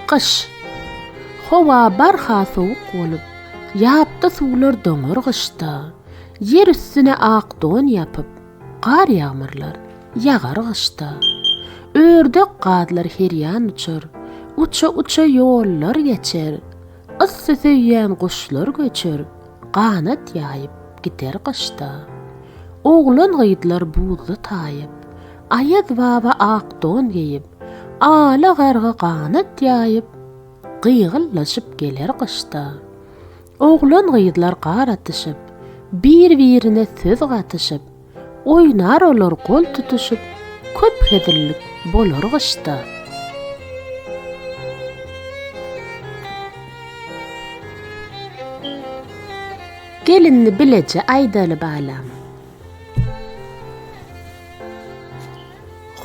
Qış. Hova barha soğuk bolup, yapda suwlar doňar gışda. Yer üstüne ak don yapıp, qar yağmırlar, yagar gışda. Ördek gadlar heryan uçur, uça yollar geçer. Issy söýýän guşlar göçür, qanat ýaýyp gider qışda. Oğlan gıydlar buzly taýyp, ayaz baba ak don giyip, ala garga qanat ýaýyp, qyğıllaşyp geler qışda. Oğlan gıydlar qar atyşyp, bir-birine söz gatyşyp, oýnar olar gol tutuşyp, köp hedirlik bolar qışda. Gelinni bilece aýdaly balam.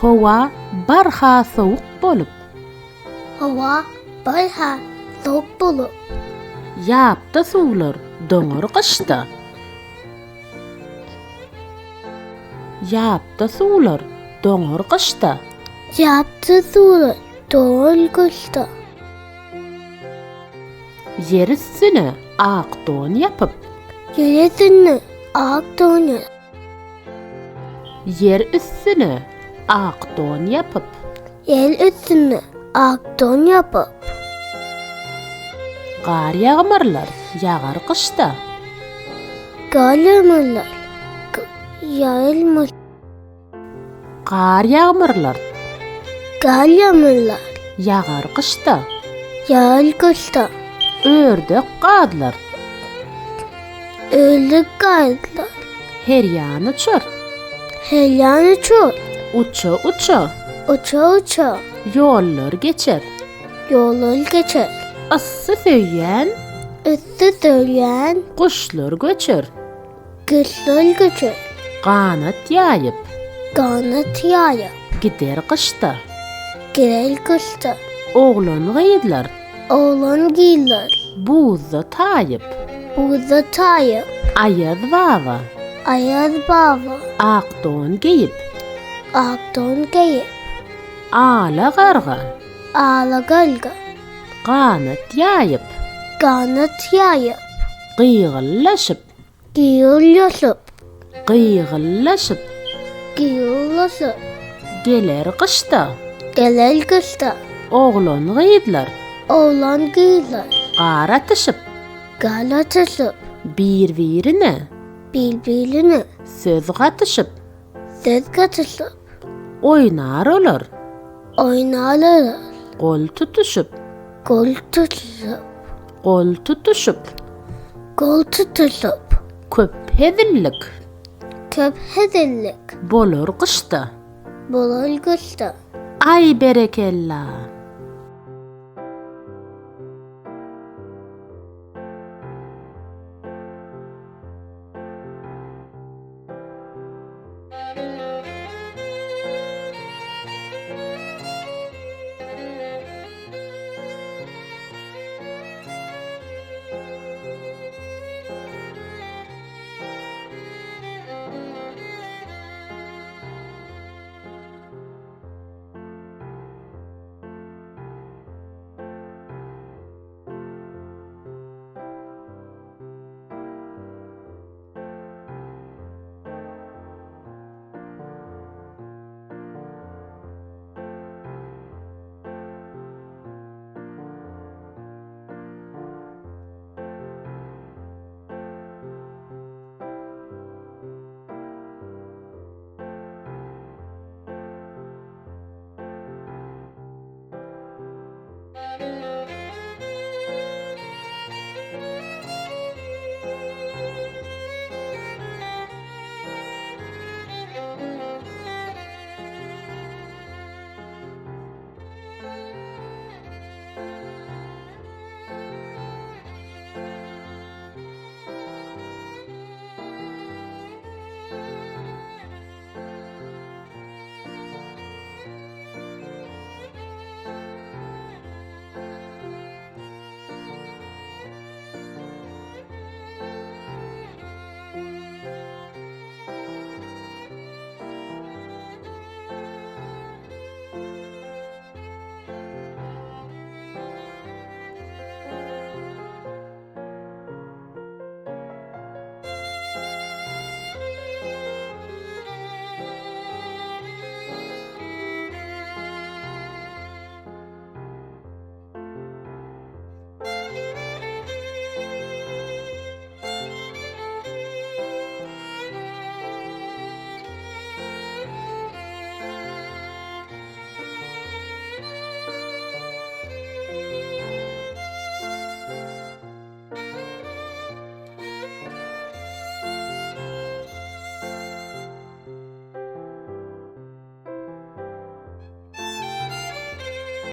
Howa barha soğuk bolup, Hava barha soğuk bolup, yapda suwlar doňar qışda. Yapda suwlar doňar qışda. yaptı suwlar doňar qışda. Yer üstüne ak don yapıp, Ýeresini ak don yer üstüne ak don yapıp, ýer üstüne ak don yapıp, qar ýağmyrlar, yagar qışda. galymylar ýaýlmaz, Qar ýağmyrlar, galymylar yagar qışda. ýaýl qışda. Ördek gadlar, Öldük gaýdlar, heryan uçur, helyan uçur, uça uça yollar geçer. yollar geçer. Issy söýýän Üstü söýýän guşlar göçür, kışlar göçer. qanat ýaýyp Qanat ýaýyp gider qışda. girer qışda. Oğlan gıydlar, Oğlan giýler, buzda taýyp, buzda taýyp, ayaz baba ayaz baba, ak don giyip, ak don giýip, ala garga ala galga, qanat ýaýyp, qanat ýaýyp, qyğıllaşyp, giýilýasyp, qyğıllaşyp geler qışda. geler qışda. Oğlan gıydlar, Oğlan giýler, qar atyşyp, gal atyşyp, bir-birine birbirine söz gatyşyp, söz gatyşyp, oýnar olar, oýnarlar, gol tutuşyp, gol tutuşyp, gol tutuşyp, köp hedirlik köp hedirlik bolar qışda. bolar qışda. Ay berekella.